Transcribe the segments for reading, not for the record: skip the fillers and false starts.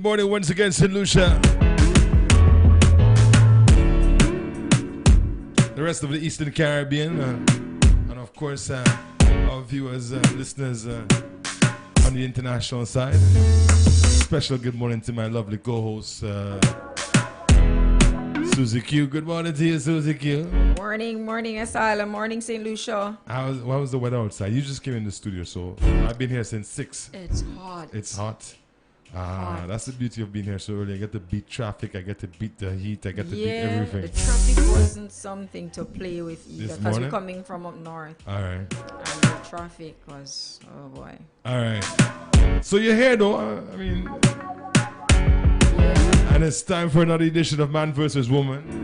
morning once again, St. Lucia. The rest of the Eastern Caribbean, and of course, our viewers, listeners on the international side. Special good morning to my lovely co-host, Susie Q. Good morning to you, Susie Q. Morning, Asylum. Morning, St. Lucia. How was the weather outside? You just came in the studio, so I've been here since 6. It's hot. It's hot. That's the beauty of being here so early. I get to beat traffic, I get to beat the heat, I get to beat everything. The traffic wasn't something to play with either because we're coming from up north. All right. And the traffic was, oh boy. All right. So you're here though, I mean. Yeah. And it's time for another edition of Man vs. Woman.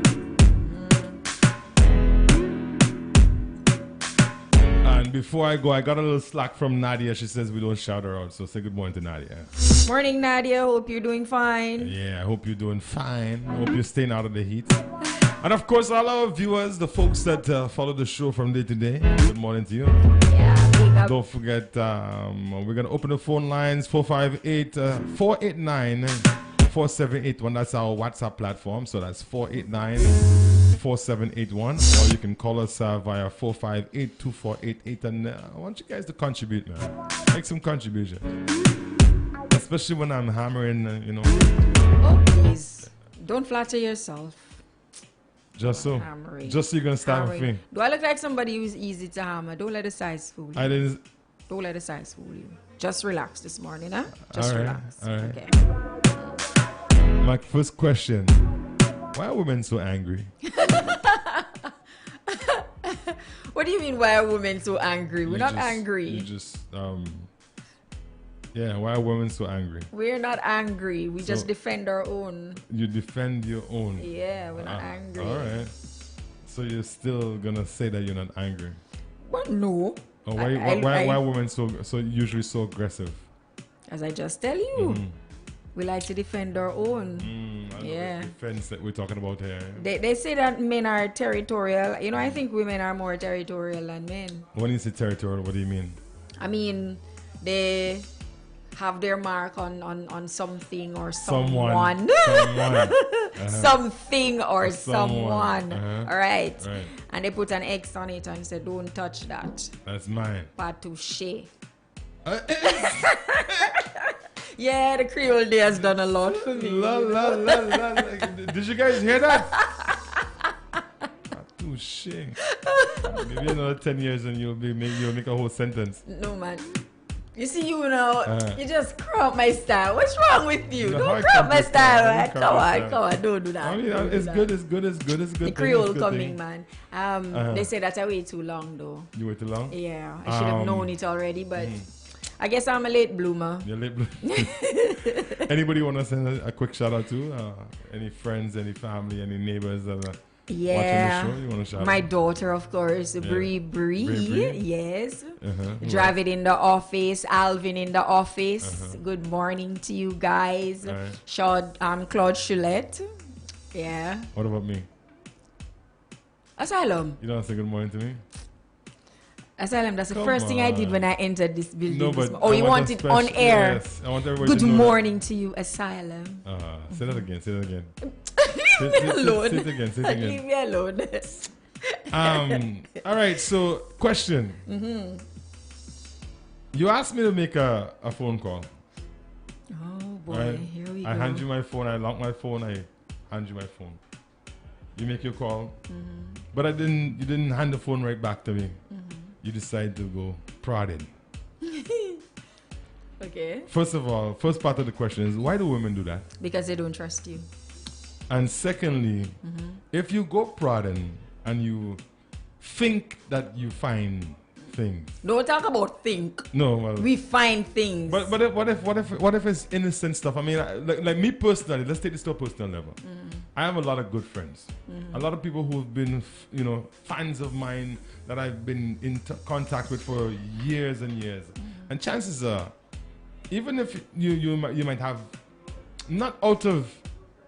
Before I go, I got a little slack from Nadia. She says we don't shout her out, so say good morning to Nadia. Morning, Nadia. Hope you're doing fine. Yeah, I hope you're doing fine. I hope you're staying out of the heat. And of course, all our viewers, the folks that follow the show from day to day, good morning to you. Yeah, big up. Don't forget, we're going to open the phone lines, 458-489-4781. That's our WhatsApp platform, so that's 489-4781, or you can call us via 458-2488, and I want you guys to contribute, man. Make some contribution, especially when I'm hammering, Oh, please. Don't flatter yourself. Just so Hammering. Just so you're going to start with me. Do I look like somebody who's easy to hammer? Don't let the size fool you. Don't let the size fool you. Just relax this morning, huh? Just relax. All right. Okay. My first question. Why are women so angry? What do you mean, why are women so angry? We're not angry. Why are women so angry? We're not angry. We just defend our own. You defend your own? Yeah, we're not angry. All right. So you're still going to say that you're not angry? Well, no. Oh, why are women so usually so aggressive? As I just tell you. We like to defend our own. The defense that we're talking about here. They say that men are territorial. I think women are more territorial than men. When you say territorial, what do you mean? I mean, they have their mark on something or someone. Something or someone. All right. And they put an X on it and say, don't touch that. That's mine. Pas toucher. Yeah, the Creole Day has done a lot for me. Did you guys hear that? Touche. Maybe another 10 years and you'll make a whole sentence. No, man. You see, you just crop my style. What's wrong with you? Don't crop my style, man. Come on, don't do that. I mean, it's good. The Creole coming, man. They say that I wait too long, though. You wait too long? Yeah, I should have known it already, but I guess I'm a late bloomer. You're late bloomer. Anybody want to send a quick shout out to? Any friends, any family, any neighbors that are watching the show? You want to shout out? My daughter, of course, Bree. Yes. Dravid in the office, Alvin in the office. Good morning to you guys. Claude Choulette. Yeah. What about me? Asylum. You don't say good morning to me? Asylum, that's the first thing I did when I entered this building. No, but you want it on air? Yes, I want everybody Good morning to you, Asylum. Say that again. Leave me alone. Say it again. Leave me alone. All right, so question. You asked me to make a phone call. Oh boy, right? Here we go. I hand you my phone, I lock my phone, I hand you my phone. You make your call. But you didn't hand the phone right back to me. You decide to go prodding. Okay. First of all, first part of the question is, why do women do that? Because they don't trust you. And secondly, if you go prodding and you think that you find things. Don't talk about think. No, well, we find things. But what if it's innocent stuff? I mean, like me personally, let's take this to a personal level. I have a lot of good friends. A lot of people who have been, fans of mine that I've been in contact with for years and years. And chances are, even if you might have, not out of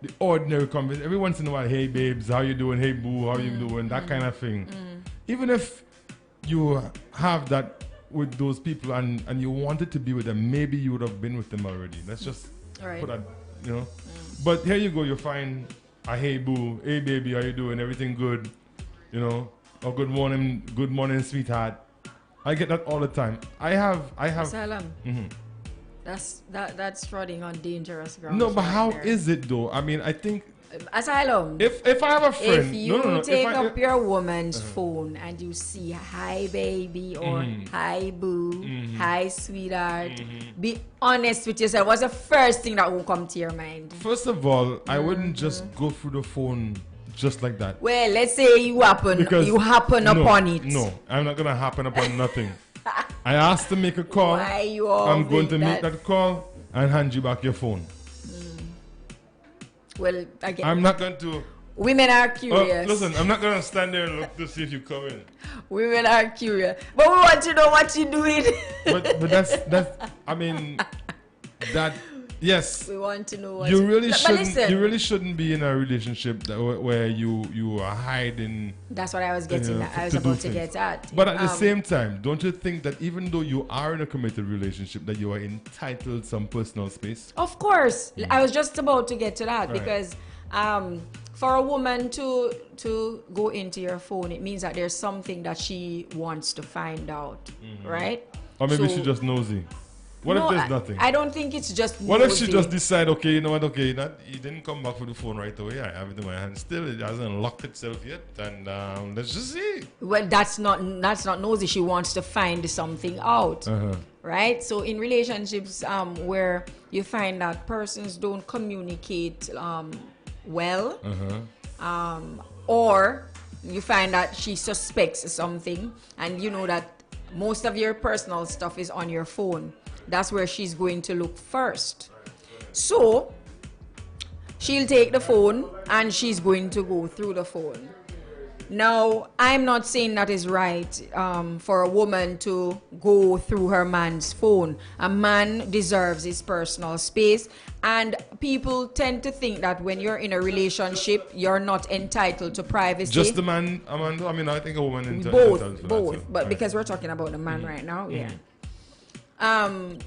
the ordinary conversation, every once in a while, hey babes, how you doing? Hey boo, how you doing? That kind of thing. Even if you have that with those people and you wanted to be with them, maybe you would have been with them already. Let's just put that you know. But here you go, you find a hey boo, hey baby, how you doing? Everything good, you know? Or good morning, sweetheart. I get that all the time. I have. Asylum. That's treading on dangerous ground. No, but how is it though? I mean, I think. Asylum. If I have a friend, if you take up your woman's phone and you see hi baby or hi boo, hi sweetheart, be honest with yourself. What's the first thing that will come to your mind? First of all, I wouldn't just go through the phone just like that. Well, let's say you happen upon it. No, I'm not gonna happen upon nothing. I asked to make a call. Why you all I'm going to make that call and hand you back your phone. Well, again, I'm not going to. Women are curious. Listen, I'm not going to stand there and look to see if you come in. Women are curious, but we want to know what you're doing. but that's. I mean, that. Yes. We want to know what you really shouldn't. You really shouldn't be in a relationship where you are hiding. That's what I was getting at. I was about to get at. But at the same time, don't you think that even though you are in a committed relationship, that you are entitled some personal space? Of course, I was just about to get to that because for a woman to go into your phone, it means that there's something that she wants to find out, right? Or maybe she's just nosy. What if there's nothing? I don't think it's just What if she just decide, okay, you know what, okay, he didn't come back for the phone right away. I have it in my hand. Still, it hasn't locked itself yet. And let's just see. Well, that's not nosy. She wants to find something out. Right? So in relationships where you find that persons don't communicate well, or you find that she suspects something and you know that most of your personal stuff is on your phone, that's where she's going to look first. So she'll take the phone and she's going to go through the phone. Now, I'm not saying that is right for a woman to go through her man's phone. A man deserves his personal space, and people tend to think that when you're in a relationship, you're not entitled to privacy. Just the man, Amanda? I mean, I think a woman both, but because we're talking about the man right now,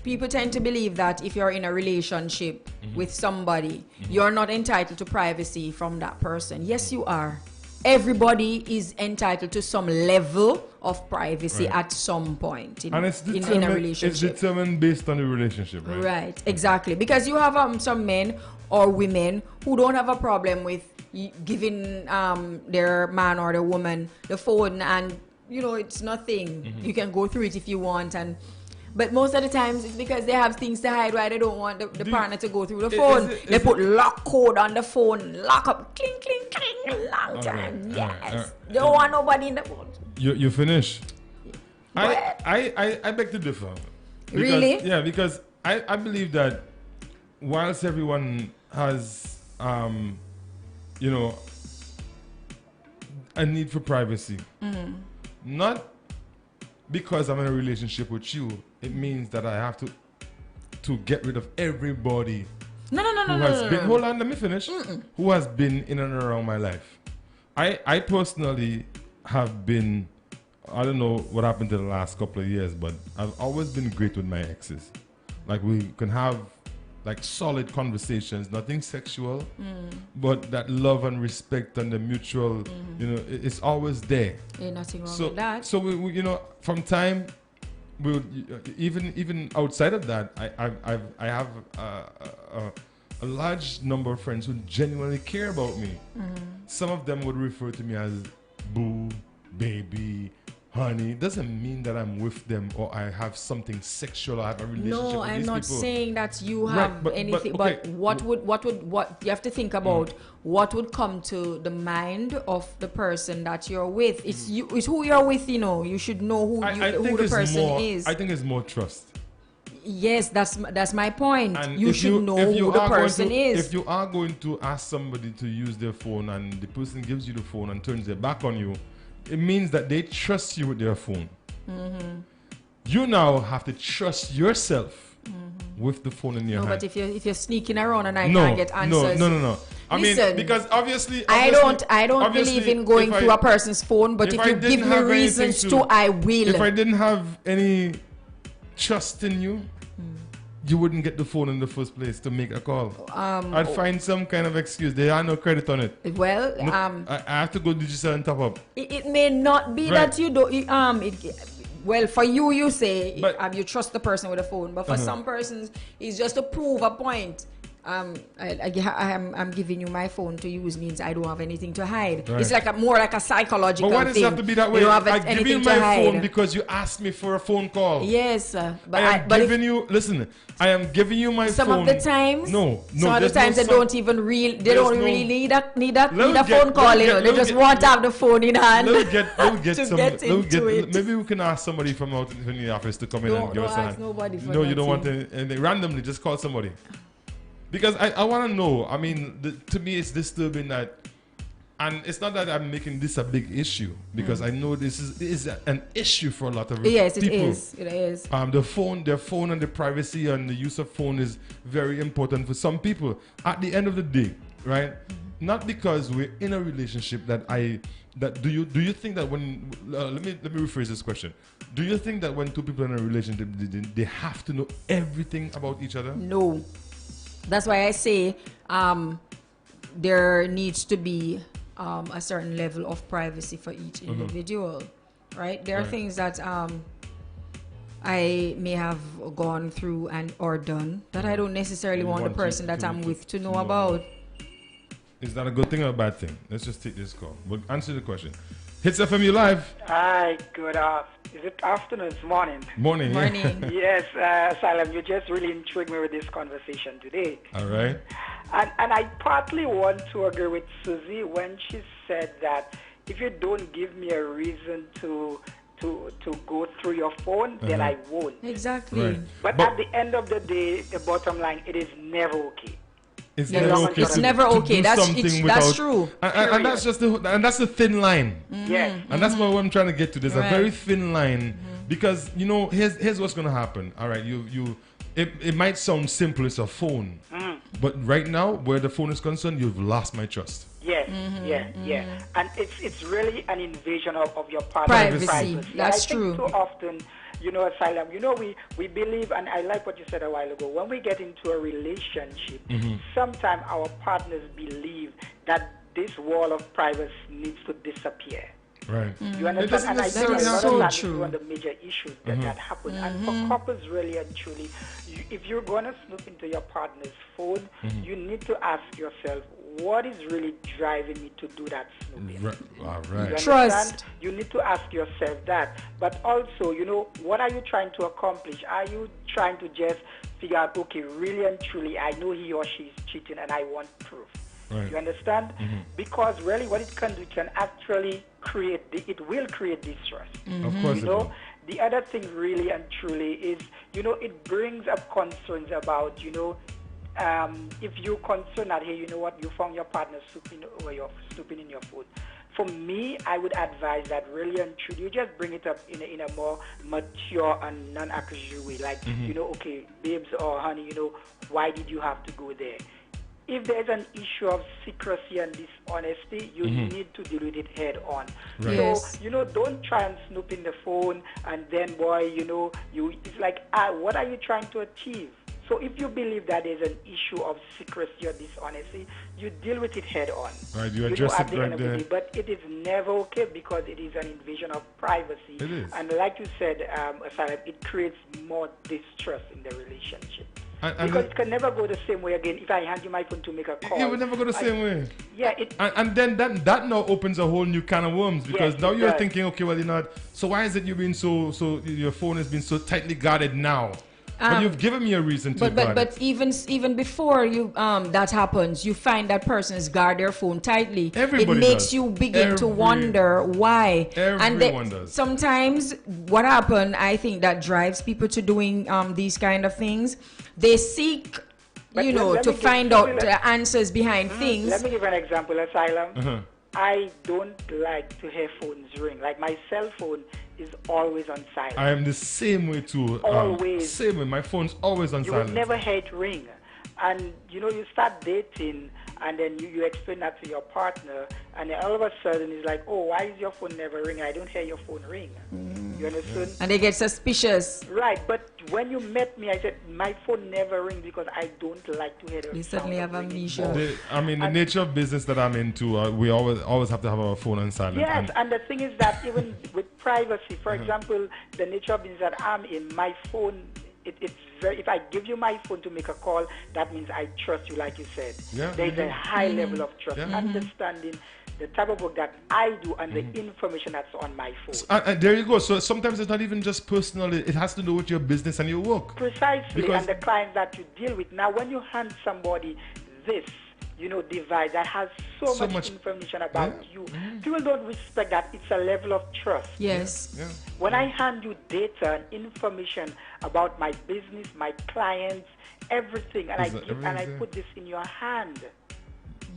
people tend to believe that if you're in a relationship with somebody, you're not entitled to privacy from that person. Yes, you are. Everybody is entitled to some level of privacy at some point in a relationship. It's determined based on the relationship, right? Right, exactly. Because you have some men or women who don't have a problem with giving their man or the woman the phone, and you know it's nothing. You can go through it if you want, but most of the times it's because they have things to hide why they don't want the partner to go through the phone. They put lock code on the phone, lock up, cling, cling, cling, long time. Yes. They don't want nobody in the phone. You finish? I beg to differ. Really? Yeah, because I believe that whilst everyone has, you know, a need for privacy, not because I'm in a relationship with you, it means that I have to get rid of everybody No. Hold on, let me finish. Who has been in and around my life. I personally have been, I don't know what happened to the last couple of years, but I've always been great with my exes. Like we can have like solid conversations, nothing sexual, but that love and respect and the mutual, you know, it's always there. Ain't nothing wrong with that. So we you know, from time, we would, even outside of that, I have a large number of friends who genuinely care about me. Some of them would refer to me as boo, baby, honey. Doesn't mean that I'm with them or I have something sexual or I have a relationship with these people. No, I'm not saying that you have anything, but what you have to think about what would come to the mind of the person that you're with. It's who you're with, you know. You should know who the person is. I think it's more trust. Yes, that's my point. And you should know who the person is. If you are going to ask somebody to use their phone and the person gives you the phone and turns their back on you, it means that they trust you with their phone. You now have to trust yourself with the phone in your hand. But if you're sneaking around and I can't get answers. No. Listen, mean, because obviously I don't believe in going through a person's phone, but if you give me reasons to, I will. If I didn't have any trust in you, you wouldn't get the phone in the first place to make a call? I'd find some kind of excuse. There are no credit on it. Well, no, I have to go digital and top up. It may not be that you don't. Well, for you, you say you trust the person with the phone, but for some persons, it's just to prove a point. I'm giving you my phone to use means I don't have anything to hide. Right. It's like more like a psychological thing. But why does it have to be that way? I give you my phone because you asked me for a phone call. Yes, but I am giving you my phone. Some of the times, some of the times they don't even really need a phone call. They just want to have the phone in hand. Maybe we can ask somebody from out in the office to come in and give us a hand. No, you don't want to. And randomly just call somebody. Because I want to know, I mean, to me it's disturbing that, and it's not that I'm making this a big issue, because I know this is an issue for a lot of people. Yes, it is. Their phone and the privacy and the use of phone is very important for some people. At the end of the day, right? Not because we're in a relationship do you think that when, let me rephrase this question. Do you think that when two people are in a relationship, they have to know everything about each other? No. That's why I say there needs to be a certain level of privacy for each individual, right? There are things that I may have gone through or done that I don't necessarily want the person that I'm with to know about. Is that a good thing or a bad thing? Let's just take this call. We'll answer the question. Hitz FM, you live. Hi, good afternoon. Is it afternoon? It's morning. Morning. Yes, Asylum, you just really intrigued me with this conversation today. All right. And I partly want to agree with Susie when she said that if you don't give me a reason to go through your phone, then I won't. Exactly. Right. But at the end of the day, the bottom line, it is never okay. It's never okay. That's true. And that's just the thin line. Yes. And that's what I'm trying to get to. There's a very thin line because here's what's gonna happen. All right, it might sound simple, it's a phone, but right now where the phone is concerned, you've lost my trust. Yes, yeah. And it's really an invasion of your partner's privacy. That's true. So often, Asylum, we believe, and I like what you said a while ago, when we get into a relationship, sometimes our partners believe that this wall of privacy needs to disappear. Right. You understand? And I think that's true. one of the major issues that happen. And for couples, really and truly, if you're going to snoop into your partner's phone, you need to ask yourself, what is really driving me to do that snooping? Right. Trust. You need to ask yourself that. But also, what are you trying to accomplish? Are you trying to just figure out, okay, really and truly, I know he or she is cheating and I want proof. Right. You understand? Because really what it can do, it can actually it will create distrust. Of course it will. The other thing really and truly is, it brings up concerns about, if you're concerned that, hey, you know what, you found your partner snooping in your phone. For me, I would advise that really and truly, you just bring it up in a more mature and non-accusatory way. Like, okay, babes or honey, why did you have to go there? If there's an issue of secrecy and dishonesty, you need to deal with it head on. Right. Yes. So, don't try and snoop in the phone and then, boy, it's like, what are you trying to achieve? So if you believe that there's an issue of secrecy or dishonesty, you deal with it head on. Right, you address it right there. But it is never okay because it is an invasion of privacy. It is. And like you said, Asylum, it creates more distrust in the relationship. Because it can never go the same way again. If I hand you my phone to make a call, it would never go the same way. Yeah, and then that now opens a whole new can of worms because now you're thinking, okay, well, so why is it you've been so your phone has been so tightly guarded now? But you've given me a reason to guard but even before you that happens, you find that persons guard their phone tightly. Everybody it makes does. you begin to wonder why. Everyone does. Sometimes what happens, I think, that drives people to doing these kind of things. They seek, to find out the answers behind things. Let me give an example, Asylum. I don't like to hear phones ring. Like my cell phone is always on silent. I am the same way too. Always. Same way. My phone's always on silent. You will never hear it ring. And, you start dating and then you explain that to your partner and then all of a sudden it's like, oh, why is your phone never ringing? I don't hear your phone ring. You understand? And they get suspicious. Right, but when you met me, I said my phone never rings because I don't like to hear the You sound certainly of have ringing amnesia. phone. The nature of business that I'm into, we always have to have our phone on silent. Yes, and the thing is that even with privacy, for example, the nature of business that I'm in, my phone, it's very, if I give you my phone to make a call, that means I trust you, like you said. Yeah. There's a high level of trust, understanding the type of work that I do and the information that's on my phone. And there you go. So sometimes it's not even just personal. It has to do with your business and your work. Precisely, Because and the clients that you deal with. Now, when you hand somebody this, device that has so much information about you, people don't respect that. It's a level of trust. Yes. Yeah. When I hand you data and information about my business, my clients, everything, and I put this in your hand,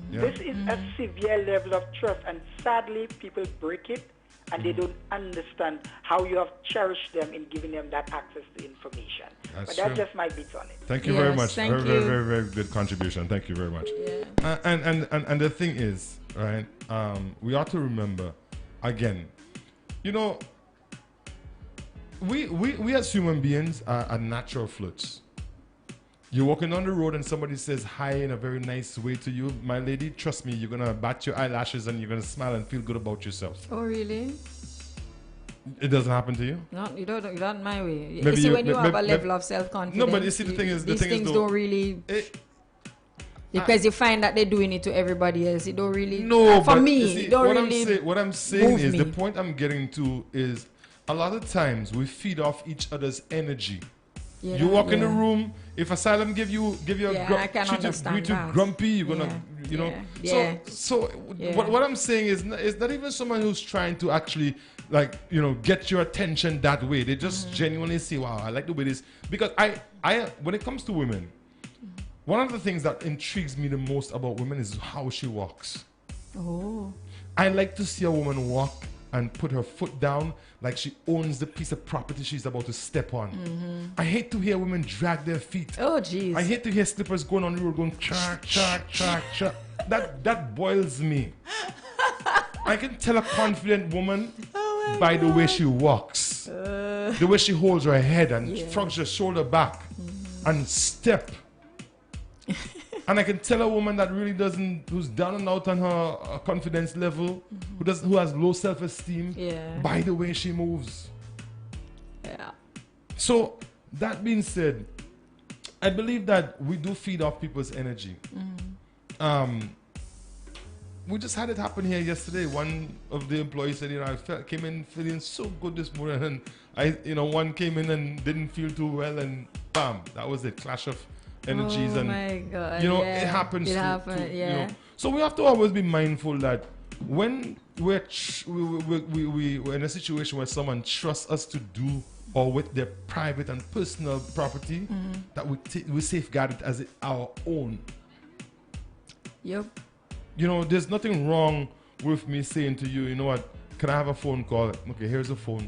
this is a severe level of trust, and sadly, people break it, and they don't understand how you have cherished them in giving them that access to information. That's just my bits on it. Thank you very much. Very, very good contribution. Thank you very much. Yeah. And the thing is, right, we ought to remember, again, we as human beings are natural flirts. You're walking on the road and somebody says hi in a very nice way to you. My lady, trust me, you're going to bat your eyelashes and you're going to smile and feel good about yourself. Oh, really? It doesn't happen to you? No, you don't. Not my way. Maybe you see, when you have a level of self-confidence, no, but you see, the thing is, these things don't really... because you find that they're doing it to everybody else. It don't really... No, for but me, see, it don't really what I'm saying is, me. the point I'm getting to is, a lot of times we feed off each other's energy. Yeah, you walk in the room, if Asylum give you I can understand you that. grumpy, you're gonna, So what I'm saying is not even someone who's trying to actually get your attention that way. They just genuinely say, wow, I like the way this, because I when it comes to women, one of the things that intrigues me the most about women is how she walks. Oh. I like to see a woman walk and put her foot down like she owns the piece of property she's about to step on. I hate to hear women drag their feet. Oh, jeez. I hate to hear slippers going on the road going chack, chack, chack, chack. That boils me. I can tell a confident woman by the way she walks, the way she holds her head and shrugs her shoulder back and step. And I can tell a woman that really who's down and out on her confidence level, who has low self-esteem, by the way she moves. Yeah. So, that being said, I believe that we do feed off people's energy. We just had it happen here yesterday. One of the employees said, I came in feeling so good this morning, and one came in and didn't feel too well, and bam, that was the clash of energies. Oh my God. It happens. So we have to always be mindful that when we're in a situation where someone trusts us to do or with their private and personal property, that we safeguard it as our own. Yep. There's nothing wrong with me saying to you, you know what, can I have a phone call? Okay, here's a phone.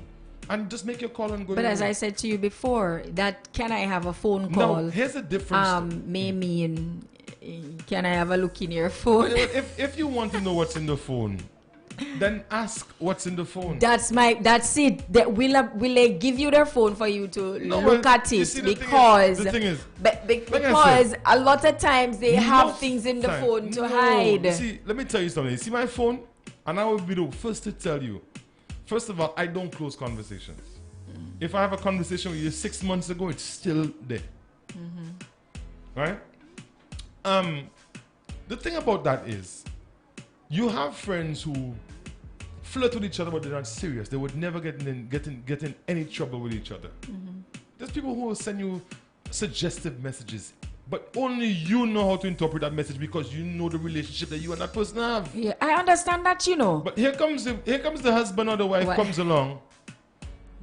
And just make your call and go. But as I said to you before, that can I have a phone call? No, here's the difference. May mean, can I have a look in your phone? If you want to know what's in the phone, then ask what's in the phone. That's it. Will they give you their phone for you to look at it? Because the thing is, because a lot of times they have things in the phone to hide. See, let me tell you something. You see my phone, and I will be the first to tell you. First of all, I don't close conversations. If I have a conversation with you 6 months ago, it's still there. Right? The thing about that is, you have friends who flirt with each other, but they're not serious. They would never get in any trouble with each other. There's people who will send you suggestive messages, but only you know how to interpret that message because you know the relationship that you and that person have. Yeah, I understand that, But here comes the husband or the wife comes along,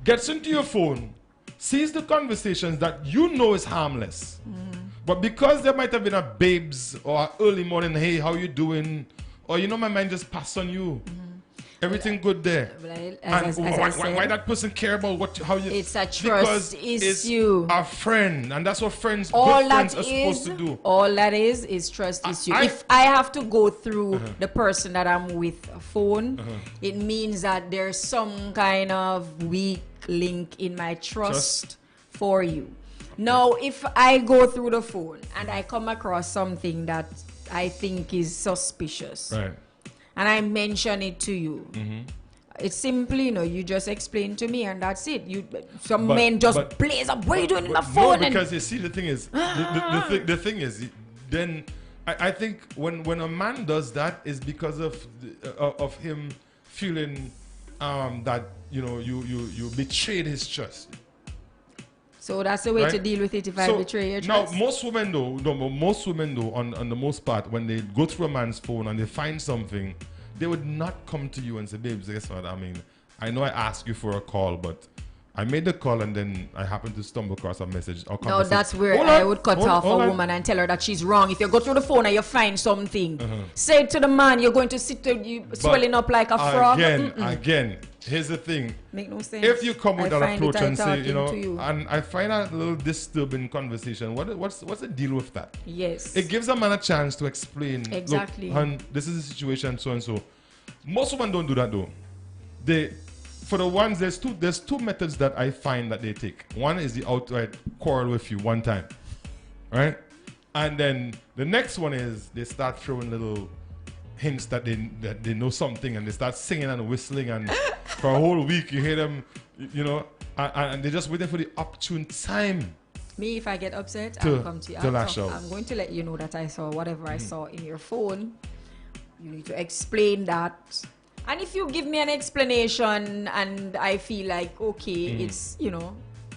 gets into your phone, sees the conversations that you know is harmless. But because there might have been a babes or early morning, hey, how you doing? Or my mind just passed on you. Everything good there. Why that person care about how you? It's a trust issue. It's a friend, and that's what friends, good friends are supposed to do. All that is trust issue. If I have to go through the person that I'm with a phone, it means that there's some kind of weak link in my trust for you. Now, if I go through the phone and I come across something that I think is suspicious, right, and I mention it to you, it's simply, you just explain to me and that's it. Men just blaze up. What are you doing in the phone? No, because you see, the thing is, the thing is, then I think when a man does that is because of him feeling that you betrayed his trust. So that's the way to deal with it if I betray your trust. Now, most women though, on the most part, when they go through a man's phone and they find something, they would not come to you and say, babes, guess what? I mean, I know I asked you for a call, but I made the call and then I happened to stumble across a message or conversation. No, that's where I would cut off a woman and tell her that she's wrong. If you go through the phone and you find something, say to the man, you're going to sit there, swelling up like a frog. Again, here's the thing. Make no sense. If you come with that approach and say, and I find that a little disturbing conversation, what's the deal with that? Yes. It gives a man a chance to explain. Exactly. Look, hon, this is the situation, so and so. Most women don't do that though. For the ones, there's two methods that I find that they take. One is the outright quarrel with you one time, right? And then the next one is they start throwing little hints that they know something, and they start singing and whistling, and for a whole week you hear them, and they're just waiting for the opportune time. Me, if I get upset, I'll come to you. I'm going to let you know that I saw whatever I saw in your phone. You need to explain that. And if you give me an explanation and I feel like, okay, it's,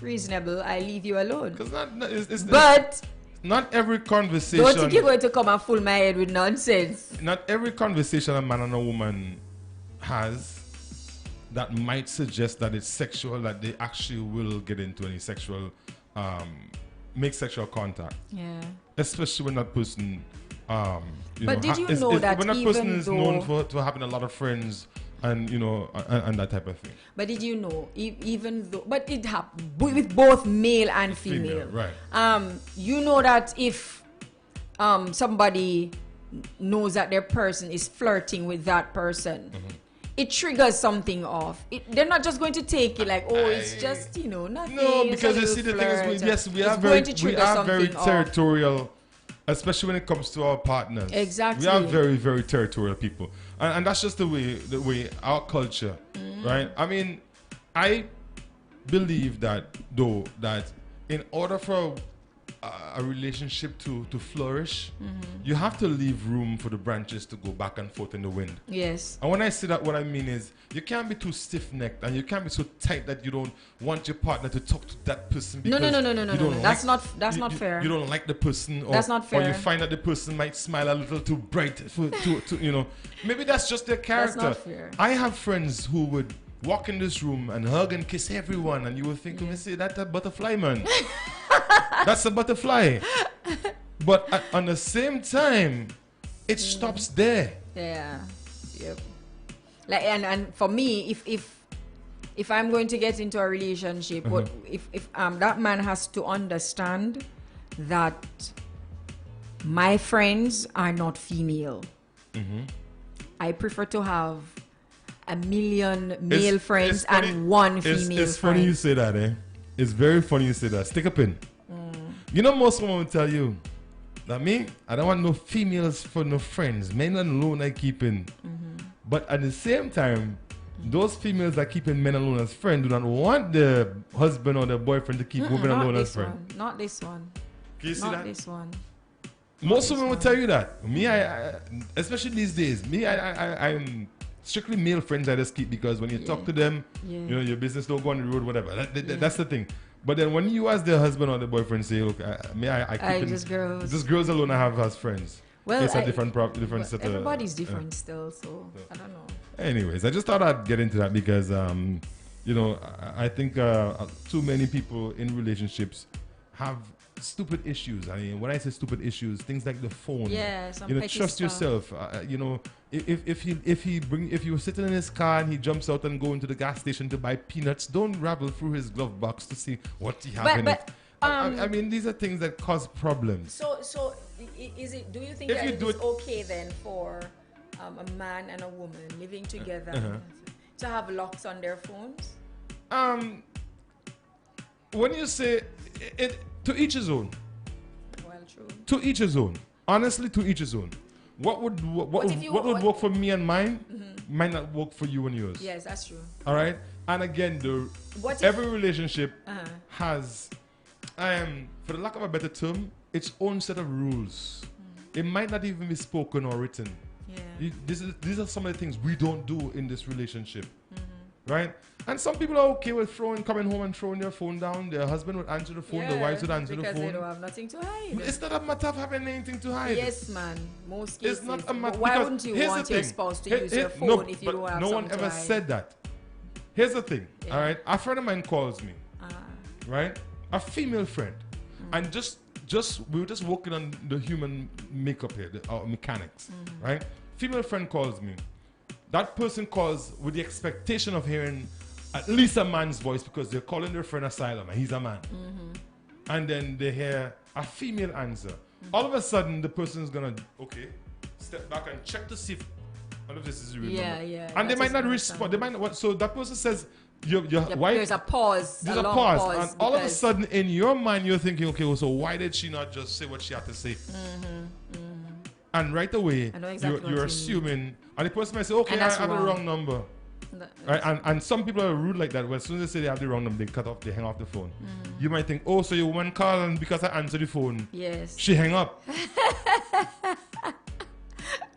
reasonable, I leave you alone. But not every conversation... Don't think you're going to come and fool my head with nonsense. Not every conversation a man and a woman has that might suggest that it's sexual, that they actually will get into any sexual... make sexual contact. Yeah. Especially when that person... but did you know that when that person is known for having a lot of friends and and that type of thing? But did you know, even though, but it happened with both male and female, right? You know that if somebody knows that their person is flirting with that person, it triggers something off. They're not just going to take it like, it's just nothing. No, because you see, the thing is, we are very territorial. Especially when it comes to our partners. Exactly. We are very, very territorial people. And that's just the way our culture, right? I mean, I believe that in order for a relationship to flourish, you have to leave room for the branches to go back and forth in the wind. Yes. And when I say that, what I mean is you can't be too stiff-necked and you can't be so tight that you don't want your partner to talk to that person because no. That's not fair. You don't like the person, that's not fair. Or you find that the person might smile a little too bright to maybe that's just their character. That's not fair. I have friends who would walk in this room and hug and kiss everyone, and you would think, say that's a butterfly, man. That's a butterfly. But on the same time, it stops there. Yeah. Yep. Like and for me, if I'm going to get into a relationship, if that man has to understand that my friends are not female. I prefer to have a million male friends and one female friend. It's funny you say that, eh? It's very funny you say that. Stick a pin. Most women will tell you that I don't want no females for no friends. Men alone I keeping. But at the same time, those females that keeping men alone as friends do not want the husband or the boyfriend to keep women alone as friends. Not this one. Can you see not that? This one. Most women will tell you that. Me, I especially these days, I'm strictly male friends I just keep because when you talk to them, your business don't go on the road, whatever. That's the thing. But then when you as the husband or the boyfriend say, look, I keep just girls alone I have as friends. Well, it's a different set of... Everybody's different still, so I don't know. Anyways, I just thought I'd get into that because, I think too many people in relationships have stupid issues. I mean, when I say stupid issues, things like the phone. Yeah, some you know, petty trust stuff. yourself. You know, if you were sitting in his car and he jumps out and go into the gas station to buy peanuts, don't rabble through his glove box to see what he has in it. I mean, these are things that cause problems. So is it? Do you think If that you it do is it- okay then for a man and a woman living together to have locks on their phones? When you say it, to each his own. Well, true. To each his own. Honestly, to each his own. What would work for me and mine might not work for you and yours. Yes, that's true. All right. And again, every relationship has, for the lack of a better term, its own set of rules. It might not even be spoken or written. Yeah. These are some of the things we don't do in this relationship, right? And some people are okay with coming home and throwing their phone down. Their husband would answer the phone, the wives would answer the phone. Because they don't have nothing to hide. It's not a matter of having anything to hide. Yes, man. Most cases. It's not a matter. Why wouldn't you want your spouse to use your phone if you don't have no one something ever to hide? said that. Here's the thing, Yeah. all right? A friend of mine calls me, right? A female friend, and we were just working on the human makeup here, our mechanics, right? Female friend calls me. That person calls with the expectation of hearing at least a man's voice because they're calling their friend asylum and he's a man. And then they hear a female answer. All of a sudden, the person's gonna step back and check to see if all of this is real. Yeah. And they might not respond. They might not. So that person says, "Your wife." There's a pause. There's a long pause, and all of a because- sudden, in your mind, you're thinking, "Okay, well, so why did she not just say what she had to say?" And right away, I know exactly what you you're mean. assuming, and the person might say, "Okay, And I that's have the wrong. wrong number." Right? And some people are rude like that. Well, as soon as they say they have the wrong number, they hang off the phone. You might think, "Oh, so your woman called and because I answered the phone, Yes. she hang up."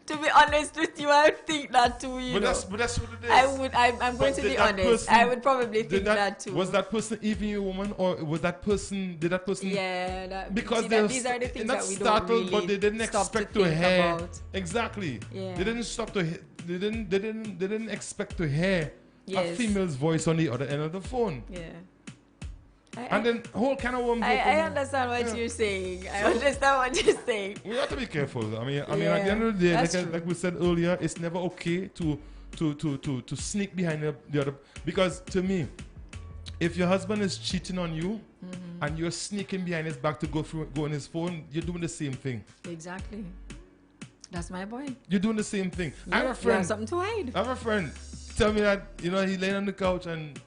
To be honest with you, I would think that too. But that's what it is. I'm going to be honest. I would probably think that too. Was that person even your woman, or did that person? Yeah, Because these are the things not that we startled, don't really but they didn't stop expect to to think hear. about. Exactly. Yeah. They didn't stop to. They didn't expect to hear a Yes. female's voice on the other end of the phone. Yeah. And then whole kind of woman. I understand what you're saying. I understand what you're saying. We have to be careful. I mean, at the Yeah, end of the day, that's true. like we said earlier, it's never okay to sneak behind the other. Because to me, if your husband is cheating on you and you're sneaking behind his back to go on his phone, you're doing the same thing. Exactly. That's my point. You're doing the same thing. I have a You friend. have something to hide. I have a friend tell me that he laying on the couch and.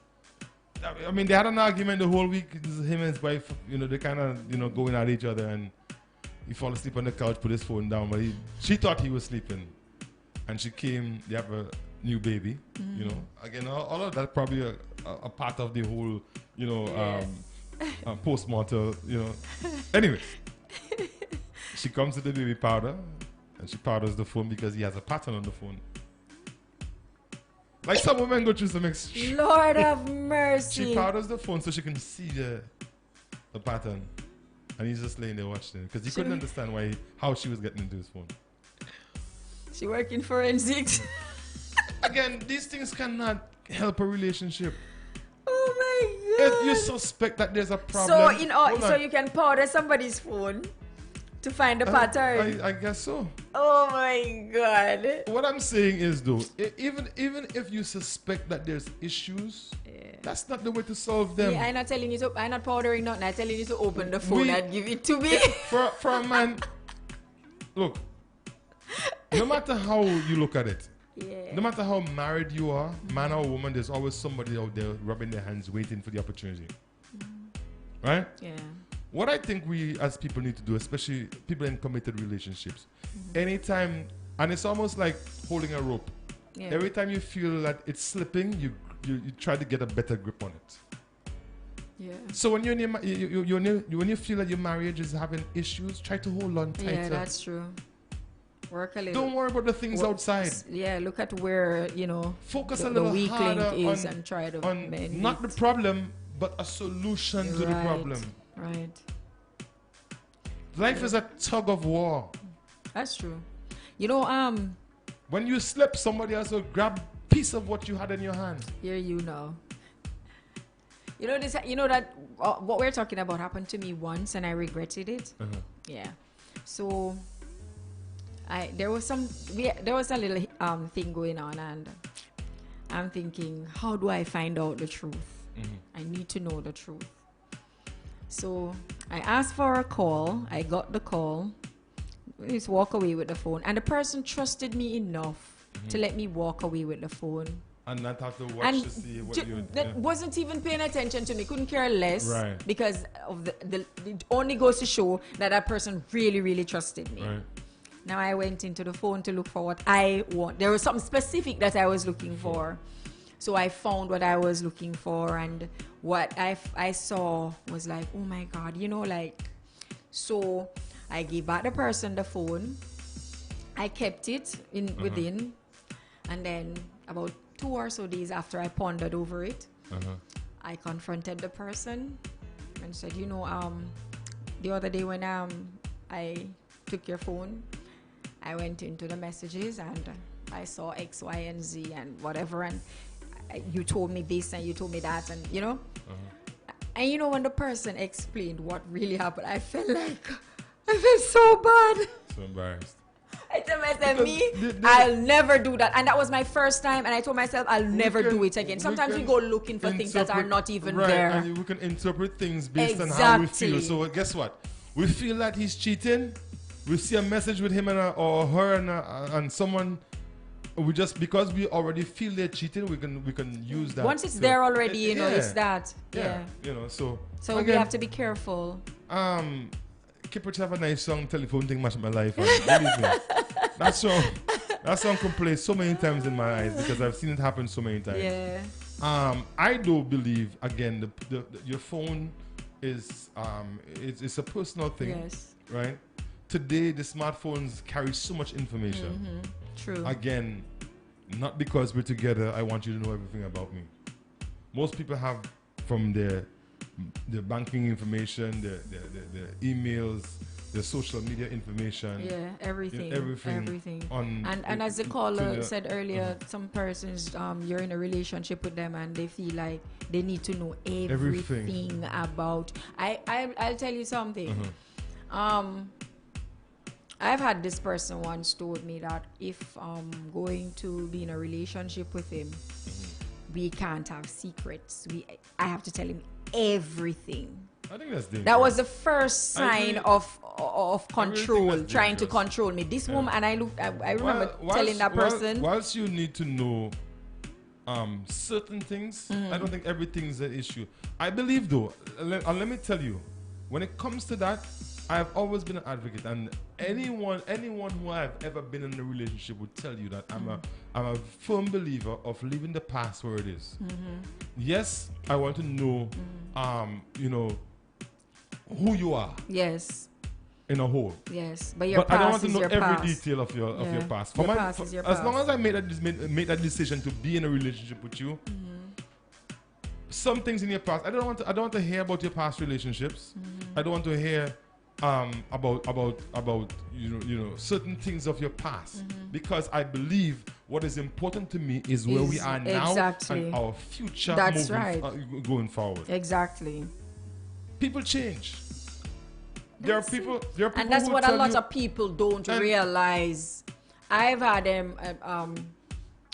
I mean, they had an argument the whole week. Him and his wife, they kind of, going at each other, and he fall asleep on the couch, put his phone down, but she thought he was sleeping, and she came. They have a new baby, Again, all of that probably a part of the whole, postmortem, Anyway, she comes to the baby powder, and she powders the phone because he has a pattern on the phone. Like some women go through some extreme. Lord have mercy. She powders the phone so she can see the pattern, and he's just laying there watching it because he couldn't understand how she was getting into his phone. She work in forensics. Again, these things cannot help a relationship. Oh my God. If you suspect that there's a problem, So you can powder somebody's phone to find the pattern. I guess so. Oh my God. What I'm saying is, though, even if you suspect that there's issues, that's not the way to solve them. I'm not telling you to. I'm not powdering nothing. I'm telling you to open the phone and give it to me. For a man, look. No matter how you look at it, no matter how married you are, man or woman, there's always somebody out there rubbing their hands, waiting for the opportunity. Right? Yeah. What I think we as people need to do, especially people in committed relationships, anytime, and it's almost like holding a rope. Yeah. Every time you feel that it's slipping, you try to get a better grip on it. Yeah. So when when you feel that your marriage is having issues, try to hold on tighter. Yeah, that's true. Work a little. Don't worry about the things outside. Yeah, look at where Focus the a little weak link harder is on, and try to on mend not it. the problem, but a solution to the problem. Right. Life is a tug of war. That's true. When you slip, somebody else will grab a piece of what you had in your hand. Here you know. You know this. You know that what we're talking about happened to me once, and I regretted it. Yeah. So, there was a little thing going on, and I'm thinking, how do I find out the truth? I need to know the truth. So I asked for a call. I got the call. Just walk away with the phone, and the person trusted me enough to let me walk away with the phone. And not have to watch to see what you... That wasn't even paying attention to me. Couldn't care less. Right. Because of it only goes to show that person really, really trusted me. Right. Now I went into the phone to look for what I want. There was something specific that I was looking for. So I found what I was looking for, and what I saw was like, oh my God, so I gave back the person the phone. I kept it within, and then about 2 or so days after I pondered over it, I confronted the person and said, the other day when I took your phone, I went into the messages and I saw X, Y, and Z and whatever, and you told me this and you told me that, and and when the person explained what really happened, I felt so bad. So embarrassed. I told myself, I'll never do that. And that was my first time, and I told myself, I'll never do it again. Sometimes we go looking for things that are not even there. And we can interpret things based on how we feel. So guess what? We feel that he's cheating. We see a message with him or her and someone. We just, because we already feel they're cheating, we can use that. Once it's there already, it's that. Yeah. So again, we have to be careful. Kipper have a nice song, Telephone Thing Mash My Life. And believe me, that song can play so many times in my eyes because I've seen it happen so many times. Yeah. I do believe, again, your phone is it's a personal thing. Yes. Right? Today, the smartphones carry so much information. True. Again, not because we're together, I want you to know everything about me. Most people have from their banking information, the emails, the social media information. Yeah, everything. Everything. And as the caller said earlier, some persons, you're in a relationship with them and they feel like they need to know everything about. I'll tell you something. I've had this person once told me that if I'm going to be in a relationship with him, we can't have secrets. I have to tell him everything. I think that's dangerous. That was the first sign of control, trying to control me. This woman, and I remember telling that person. Whilst you need to know certain things, I don't think everything's an issue. I believe though, let me tell you, when it comes to that, I've always been an advocate, and anyone who I've ever been in a relationship would tell you that I'm a firm believer of leaving the past where it is. Yes, I want to know, who you are. Yes. In a whole. Yes, but your past is your past. I don't want to know every detail of your past. Your past is your past. As long as I made that decision to be in a relationship with you, some things in your past, I don't want to hear about your past relationships. I don't want to hear about certain things of your past, because I believe what is important to me is where we are now and our future going forward. Exactly. People change. There are people and that's what a lot of people don't realize. I've had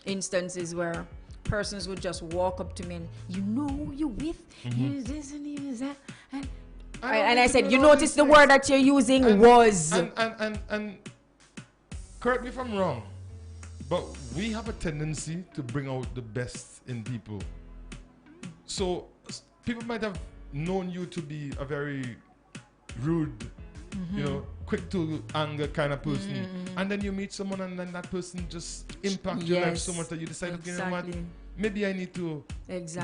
instances where persons would just walk up to me and you with you this and you that and I said, you notice the word that you're using was. And correct me if I'm wrong, but we have a tendency to bring out the best in people. So people might have known you to be a very rude, quick to anger kind of person, and then you meet someone and then that person just impacts your life so much that you decide, you know what? Maybe I need to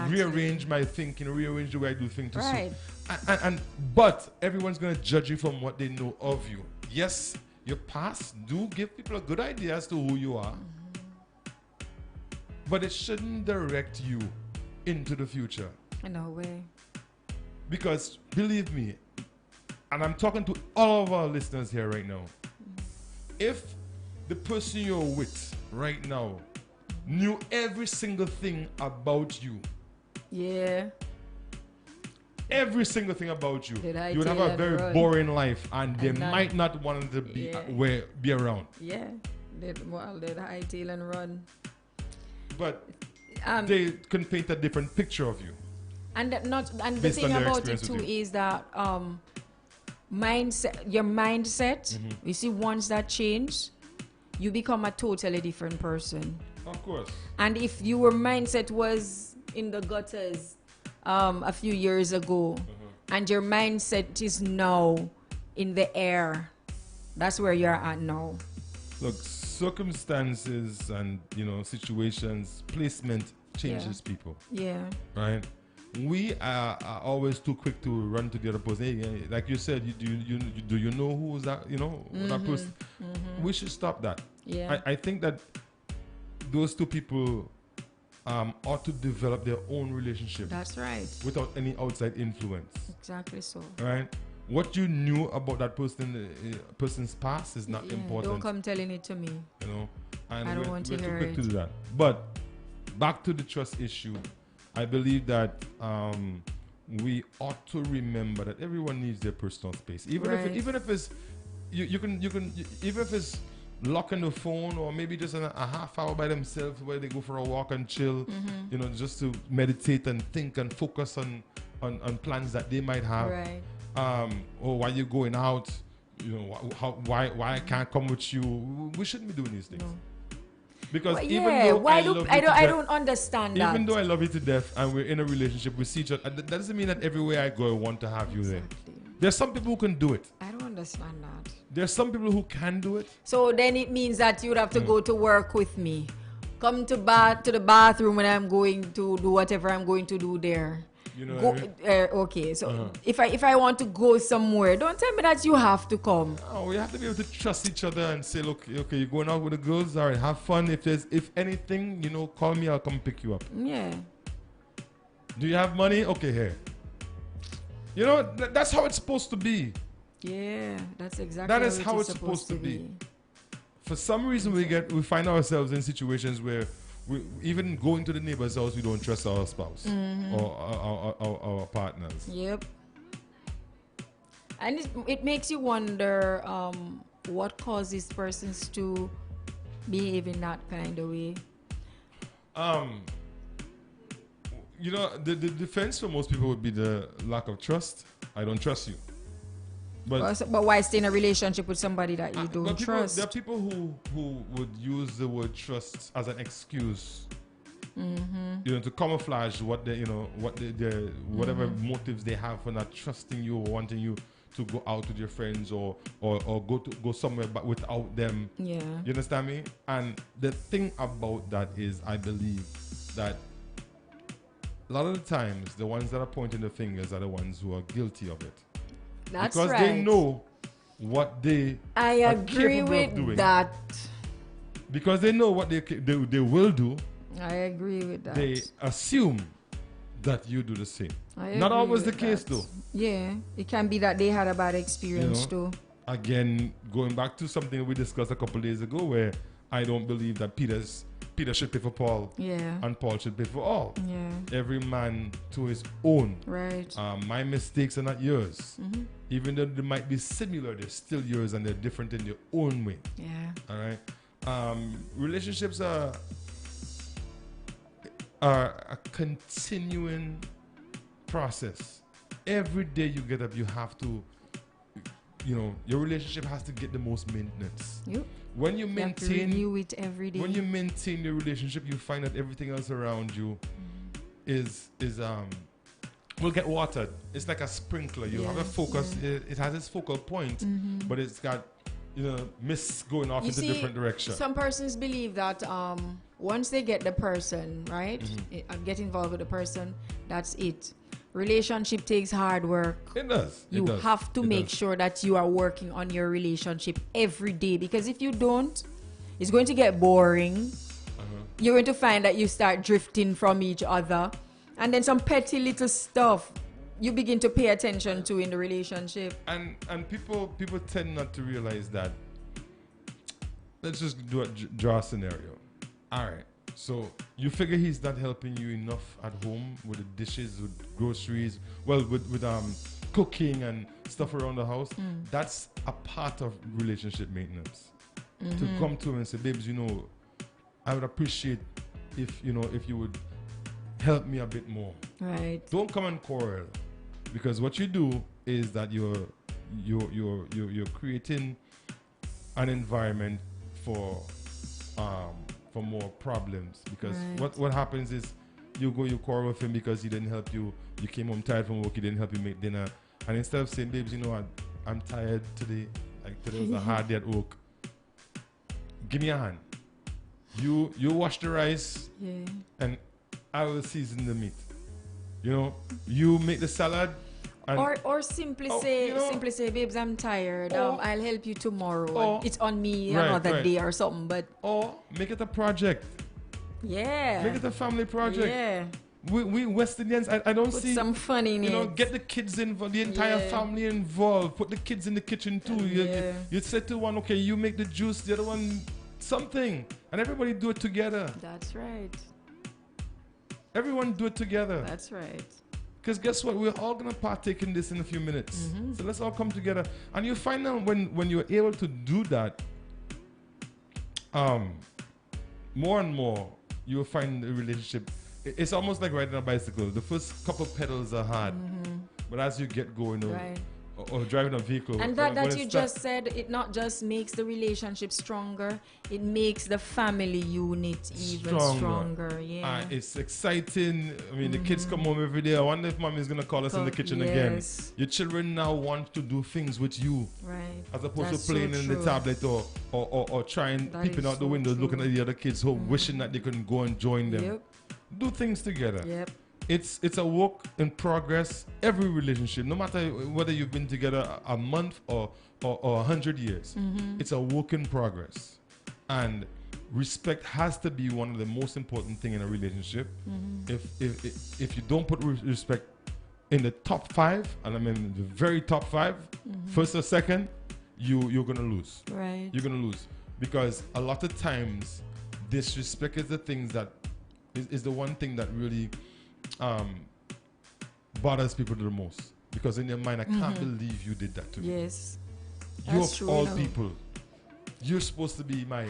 rearrange my thinking, rearrange the way I do things. Right. But everyone's going to judge you from what they know of you. Yes, your past do give people a good idea as to who you are. But it shouldn't direct you into the future. No way. Because believe me, and I'm talking to all of our listeners here right now, if the person you're with right now knew every single thing about you, every single thing about you. Did I You would have tell a very run? boring life, and they And that- might not want to be Yeah. be around. Yeah. They'd hightail and run. But Um, they can paint a different picture of you. And the Based thing on their about it experience too with you. is that your mindset, Mm-hmm. you see, once that change, you become a totally different person. Of course. And if your mindset was in the gutters a few years ago, and your mindset is now in the air, that's where you're at now. Look, circumstances and situations, placement changes people, Yeah. right? We are always too quick to run to the other person. Hey, like you said, do you know who is that? That person. We should stop that. Yeah. I think that those two people ought to develop their own relationship That's right. without any outside influence, Exactly so. right? What you knew about that person's past is not Yeah, important. don't come telling it to me. And I don't we're, want we're to too hear quick to it. do that. But back to the trust issue, I believe that we ought to remember that everyone needs their personal space, even if it's you can even if it's locking the phone or maybe just a half hour by themselves where they go for a walk and chill, just to meditate and think and focus on plans that they might have. Right. Or while you're going out, why I can't come with you. We shouldn't be doing these things. No. Because Well, even yeah, though why I do love I you don't to I death, don't understand that. even though I love you to death and we're in a relationship, we see each other, that doesn't mean that everywhere I go I want to have you there. Exactly. There's some people who can do it. I don't understand that. There's some people who can do it. So then it means that you'd have to go to work with me. Come to the bathroom when I'm going to do whatever I'm going to do there. You know Go, what I mean? okay, so if I want to go somewhere, don't tell me that you have to come. Oh, we have to be able to trust each other and say, look, okay, you're going out with the girls, all right, have fun. If anything, call me, I'll come pick you up. Yeah. Do you have money? Okay, here. That's how it's supposed to be. Yeah, that's exactly That is how how it's it's supposed to be. For some reason, we find ourselves in situations where we even going to the neighbor's house, we don't trust our spouse or our partners. Yep. And it makes you wonder what causes persons to behave in that kind of way. The defense for most people would be the lack of trust. I don't trust you. But why stay in a relationship with somebody that you don't trust? There are people who would use the word trust as an excuse, to camouflage what they, whatever motives they have for not trusting you or wanting you to go out with your friends or go somewhere but without them. Yeah. You understand me? And the thing about that is, I believe that a lot of the times the ones that are pointing the fingers are the ones who are guilty of it. That's because right. they know what they I are agree capable with of doing. that. Because they know what they will do, I agree with that. they assume that you do the same. I Not agree always the with case, that. though. Yeah, it can be that they had a bad experience too. Again, going back to something we discussed a couple days ago, where I don't believe that Peter should pay for Paul, Yeah. and Paul should pay for all. Yeah. Every man to his own. Right. My mistakes are not yours. Even though they might be similar, they're still yours and they're different in their own way. Yeah. All right. Relationships are a continuing process. Every day you get up, you have to, your relationship has to get the most maintenance. Yep. When you You have to maintain, renew it every day. when you maintain your relationship, you find that everything else around you is will get watered. It's like a sprinkler. You have a focus. It has its focal point, but it's got mist going off into different directions. Some persons believe that once they get the person, right, and get involved with the person, that's it. Relationship takes hard work. It does. You have to make sure that you are working on your relationship every day, because if you don't, it's going to get boring. You're going to find that you start drifting from each other, and then some petty little stuff you begin to pay attention to in the relationship. And people tend not to realize that. Let's just draw a scenario. All right, So you figure he's not helping you enough at home with the dishes, with groceries, with cooking and stuff around the house. That's a part of relationship maintenance. To come to him and say, babes, I would appreciate if you would help me a bit more. Right. Don't come and quarrel, because what you do is that you're creating an environment for more problems. Because what happens is you quarrel with him because he didn't help you. You came home tired from work. He didn't help you make dinner, and instead of saying, babes, I'm tired today. Like today was a hard day at work. Give me a hand. You wash the rice, and I will season the meat. You make the salad. And or simply say, babes, I'm tired. I'll help you tomorrow. It's on me another day or something. But make it a project. Yeah. Make it a family project. Yeah. We West Indians, I don't Put see some fun in it. Get the kids involved, the entire family involved. Put the kids in the kitchen too. You say to one, okay, you make the juice, the other one something, and everybody do it together. That's right. Everyone do it together. That's right. Because guess what? We're all gonna partake in this in a few minutes. So let's all come together, and you find out when you're able to do that, more and more you'll find the relationship. It's almost like riding a bicycle. The first couple pedals are hard, but as you get going, or driving a vehicle, and that you just said, it not just makes the relationship stronger, it makes the family unit even stronger. Yeah, it's exciting. I mean, the kids come home every day. I wonder if mommy is gonna call us in the kitchen again. Your children now want to do things with you, right? As opposed to playing in the tablet or trying peeping out the windows, looking at the other kids, wishing that they couldn't go and join them. Yep. Do things together. Yep. It's a work in progress. Every relationship, no matter whether you've been together a month or 100 years, it's a work in progress. And respect has to be one of the most important thing in a relationship. If you don't put respect in the top 5, and I mean the very top 5, first or second, you're gonna lose. Right. You're gonna lose, because a lot of times disrespect is the things that is the one thing that really bothers people the most, because in their mind, I can't believe you did that to me. Yes, you of all people, you're supposed to be my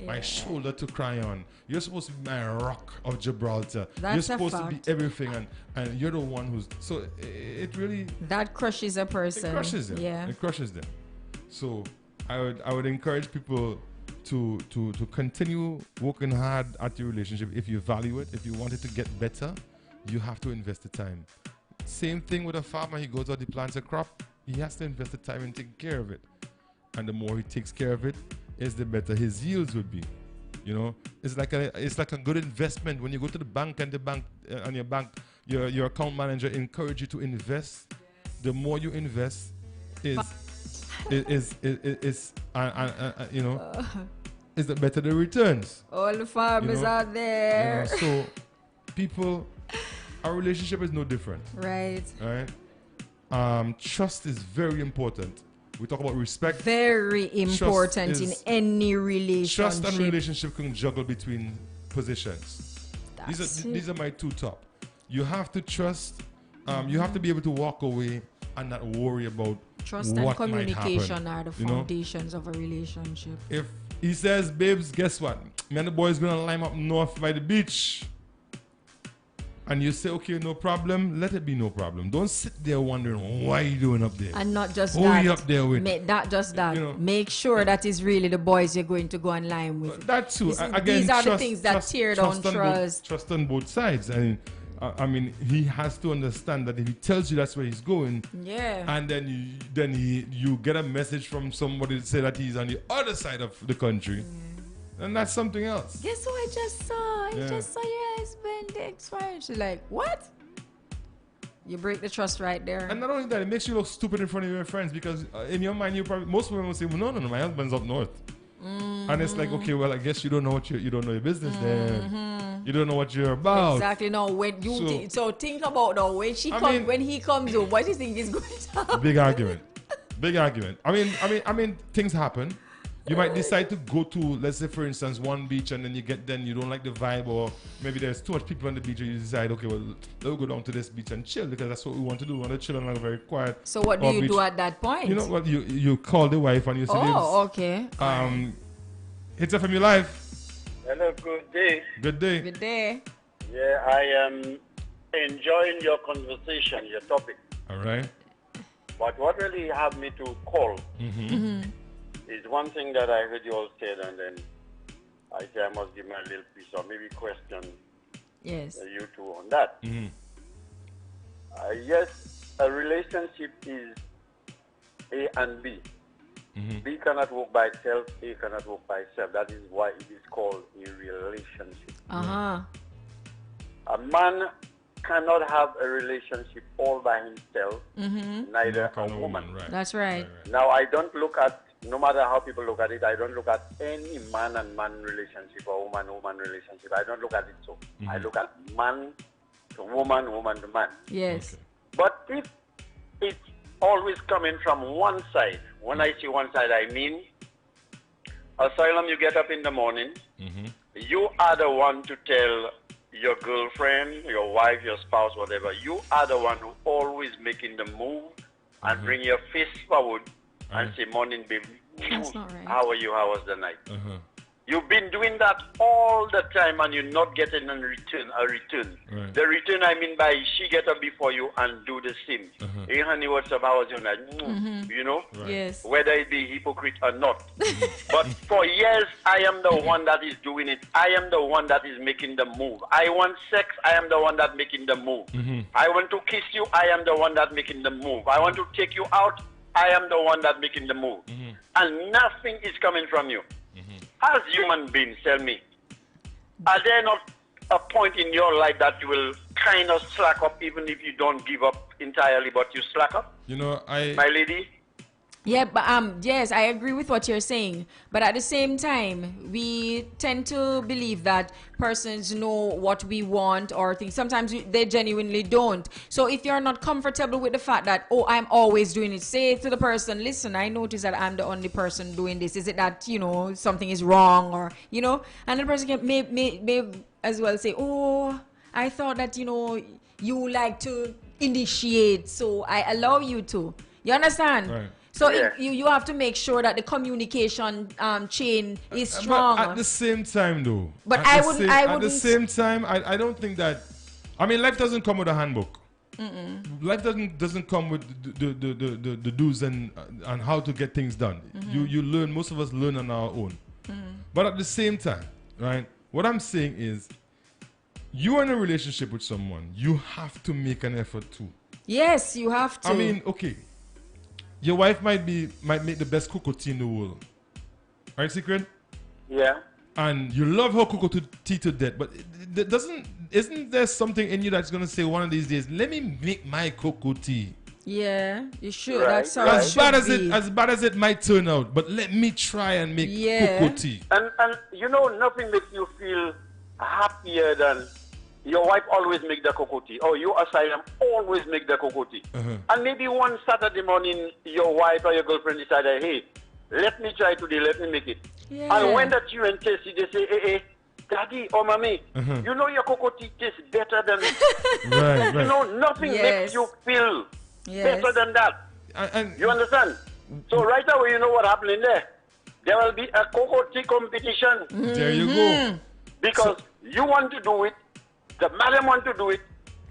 my shoulder to cry on. You're supposed to be my rock of Gibraltar. You're supposed to be everything, and you're the one who's so it really that crushes a person. It crushes them. Yeah, it crushes them. So I would encourage people to continue working hard at your relationship. If you value it, if you want it to get better, you have to invest the time. Same thing with a farmer. He goes out, he plants a crop. He has to invest the time and take care of it. And the more he takes care of it, the better his yields would be. It's like a good investment. When you go to the bank and your account manager encourage you to invest. The more you invest, is the better the returns. All the farmers out there. So people, our relationship is no different. Right. Trust is very important. We talk about respect. Very important in any relationship. Trust and relationship can juggle between positions. These are my two top. You have to trust. You have to be able to walk away and not worry about trust what and communication might happen. are the foundations of a relationship. If he says, babes, guess what? Me and the boys gonna line up north by the beach. And you say, okay, no problem, let it be no problem. Don't sit there wondering, why are you doing up there? And not just Who that. are you up there with? Make sure that is really the boys you're going to go and line with. That too. Again, these are the things that tear down trust. Trust on both sides. I mean, he has to understand that if he tells you that's where he's going, and then you get a message from somebody to say that he's on the other side of the country, and that's something else. Guess who I just saw? I just saw your husband, ex-wife. She's like, what? You break the trust right there. And not only that, it makes you look stupid in front of your friends, because in your mind, most women will say, well, no, my husband's up north. And it's like, okay, well, I guess you don't know you don't know your business then. You don't know what you're about. Exactly. No, when you so think about when when he comes home, what do you think is going to happen? Big argument. I mean, things happen. You might decide to go to, let's say, for instance, one beach, and then you don't like the vibe, or maybe there's too much people on the beach, and you decide, okay, well, let's go down to this beach and chill, because that's what we want to do. We want to chill on a very quiet. So what do you beach. do at that point? You know what? You call the wife and you say, oh, okay. Hitz FM, you live. Hello, good day. Good day. Good day. Yeah, I am enjoying your conversation, your topic. All right. But what really have me to call is one thing that I heard you all said, and then I say I must give my little piece, or maybe question Yes. you two on that. Yes, a relationship is A and B. B cannot work by itself, A cannot work by itself. That is why it is called a relationship. Uh-huh. A man cannot have a relationship all by himself, neither a woman. Right. That's right. Now, I don't look at, no matter how people look at it, I don't look at any man and man relationship or woman relationship. I don't look at it so. I look at man to woman, woman to man. Yes. Okay. But if it's always coming from one side, when I say one side, I mean, Asylum, you get up in the morning, you are the one to tell your girlfriend, your wife, your spouse, whatever, you are the one who always making the move and bring your fist forward and say, morning, baby. That's not right. How are you? How was the night? You've been doing that all the time and you're not getting a return. Right. The return, I mean by she get up before you and do the same. Hey, honey, what's up? How was your night? You know? Right. Yes. Whether it be hypocrite or not. But for years, I am the one that is doing it. I am the one that is making the move. I want sex, I am the one that making the move. I want to kiss you, I am the one that making the move. I want to take you out, I am the one that making the move. And nothing is coming from you. As human beings, tell me, are there not a point in your life that you will kind of slack up even if you don't give up entirely, but you slack up? You know, My lady? Yeah, but yes, I agree with what you're saying. But at the same time, we tend to believe that persons know what we want or things. Sometimes they genuinely don't. So if you're not comfortable with the fact that, oh, I'm always doing it, say to the person, listen, I notice that I'm the only person doing this. Is it that, something is wrong or, and the person can may as well say, oh, I thought that, you like to initiate, so I allow you to. You understand? Right. So Yeah. you have to make sure that the communication chain is strong. But at the same time, though. But at the I same time, I don't think that. I mean, life doesn't come with a handbook. Life doesn't come with the do's and how to get things done. You learn. Most of us learn on our own. But at the same time, right? What I'm saying is, you're in a relationship with someone. You have to make an effort too. Yes, you have to. I mean, okay. Your wife might make the best cocoa tea in the world. Right, Secret? Yeah. And you love her cocoa tea to death, but isn't there something in you that's gonna say one of these days, let me make my cocoa tea? Yeah, you should. Right, That's how right. As bad as it might turn out, but let me try and make cocoa tea. And nothing makes you feel happier than your wife always make the cocoa tea, or you, Asylum, always make the cocoa tea. And maybe one Saturday morning, your wife or your girlfriend decided, hey, let me try today, let me make it. Yeah. And when that you and Tessie, they say, hey, Daddy or Mommy, your cocoa tea tastes better than, Right. nothing makes you feel better than that. And You understand? So right away, you know what happened in there? There will be a cocoa tea competition. there you go. Because you want to do it, the madam want to do it,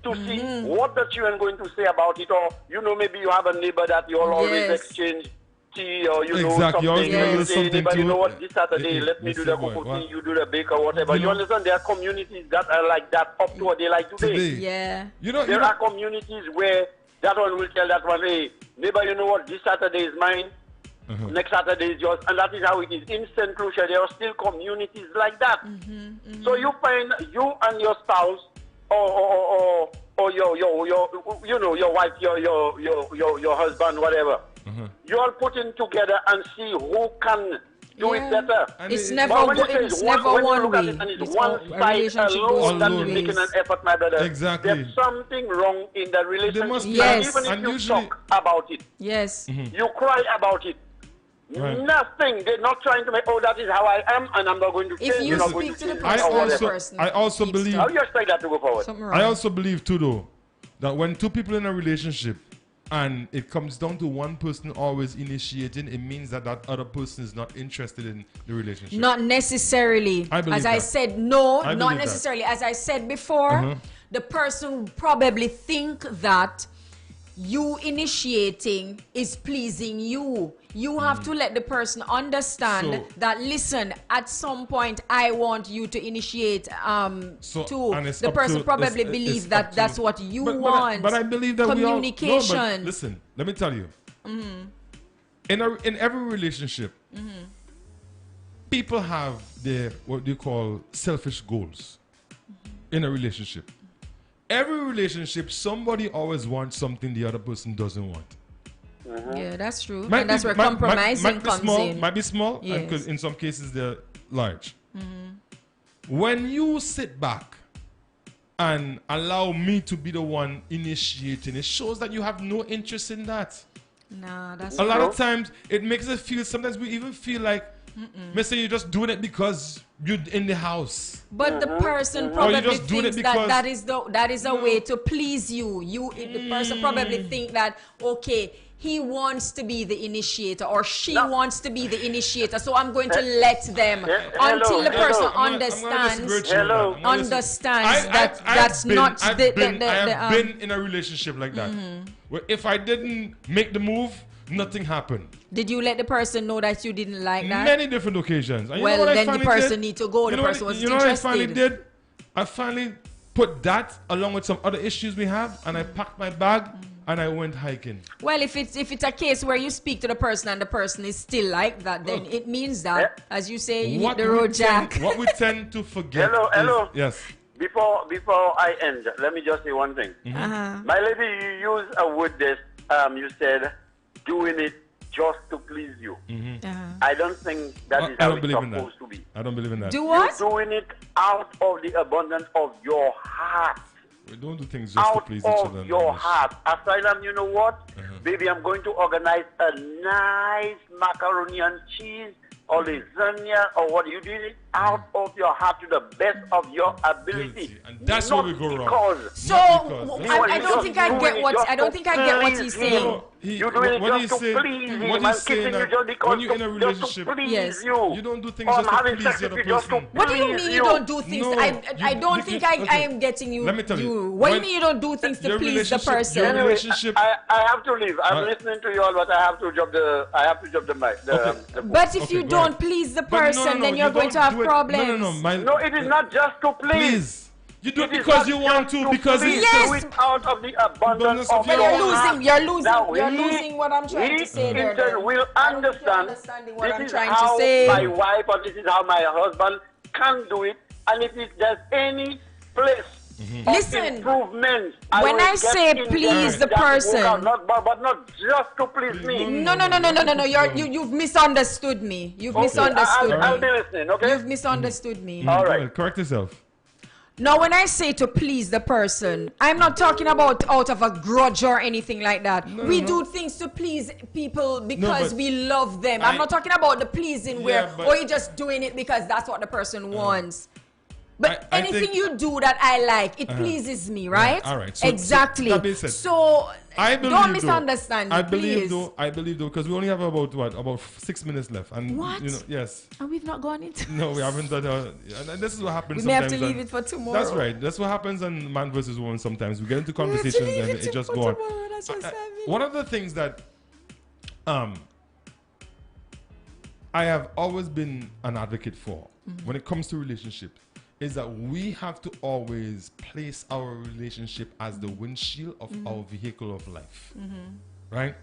to see what the children going to say about it, or maybe you have a neighbor that you all always exchange tea, or Exactly. You always something. remember You say, something neighbor, to you know it. what? This Saturday, let me do the cocoa tea. You do the bake or whatever. You understand? There are communities that are like that up to a day like today. Yeah. There are communities where that one will tell that one, hey, neighbor, you know what? This Saturday is mine. Next Saturday is yours, and that is how it is. In St. Lucia, there are still communities like that. So you find you and your spouse, or your wife, your husband, whatever. You all put in together and see who can do it better. It's But never when you say it's one, never when you one look at way. it and it's It's one a side relationship alone goes that two is making ways. an effort, my brother. Exactly. There's something wrong in the relationship. must be. Yes. Even if And you usually- talk about it, Yes. you cry about it, Right. Nothing. They're not trying to make, that is how I am, and I'm not going to change. If you speak to the person, I also believe. How do you expect that to go forward? I also believe too, though, that when two people in a relationship and it comes down to one person always initiating, it means that that other person is not interested in the relationship. Not necessarily. As I said, no, not necessarily. As I said before, the person probably think that you initiating is pleasing you. You have to let the person understand that, listen, at some point I want you to initiate too. The person probably believes that that's what you want. But I believe that communication. We all, no, but listen, let me tell you. In every relationship, people have their what you call selfish goals in a relationship. Every relationship, somebody always wants something the other person doesn't want. Yeah, that's true. And that's where compromising comes in. Might be small, because in some cases they're large. When you sit back and allow me to be the one initiating, it shows that you have no interest in that. Nah, that's a lot of times it makes us feel, sometimes we even feel like, let's say you're just doing it because you're in the house. But the person probably thinks that is a way to please you. The person probably think that, okay, he wants to be the initiator or she wants to be the initiator, so I'm going to let them until the person understands that that's not the I have been in a relationship like that. Where if I didn't make the move, nothing happened. Did you let the person know that you didn't like that? Many different occasions. And well, then the person need to go. The person was interested. You know what I finally did? I finally put that along with some other issues we have, and I packed my bag and I went hiking. Well, if it's a case where you speak to the person and the person is still like that, then it means that, as you say, you hit the road, Jack. What we tend to forget. Hello. Yes. Before I end, let me just say one thing. My lady, you used a word that you said, doing it just to please you. I don't think that is how it's supposed to be. I don't believe in that. Do what? You're doing it out of the abundance of your heart. We don't do things just to please each other. Out of your heart. Asylum, you know what? Baby, I'm going to organize a nice macaroni and cheese or lasagna or what you did it out of your heart to the best of your ability. And that's where we go wrong. So I don't think I get what he's saying. You're doing it just to please him. I'm kissing you just because when you're in a relationship, you don't do things just to please the other person. What do you mean you don't do things? I don't think I am getting you. Let me tell you. What do you mean you don't do things to please the person? Anyway, I have to leave. I'm listening to you all, but I have to drop the mic. But if you don't please the person, then you're going to have problems. No, it is not just to please. You do it because you want to, because you do it out of the abundance of your heart. You're losing what I'm trying to say there. Will understand this is how my wife or this is how my husband can do it, and if there's any place listen, improvement, when I say please the person, but not just to please me. No. You've misunderstood me. I'll be listening. Okay. You've misunderstood me. All right. Correct yourself. Now, when I say to please the person, I'm not talking about out of a grudge or anything like that. We do things to please people because we love them. I'm not talking about the pleasing where you're just doing it because that's what the person wants. But anything you do that I like, it pleases me, right? All right. So, exactly. So don't misunderstand me, I believe though, because we only have about 6 minutes left. And what? Yes. And we've not gone into No, we haven't done and this is what happens we may sometimes. have to leave it for tomorrow. That's right. That's what happens on Man vs. Woman sometimes. We get into conversations and it just goes on. One of the things that I have always been an advocate for when it comes to relationships is that we have to always place our relationship as the windshield of our vehicle of life. Right?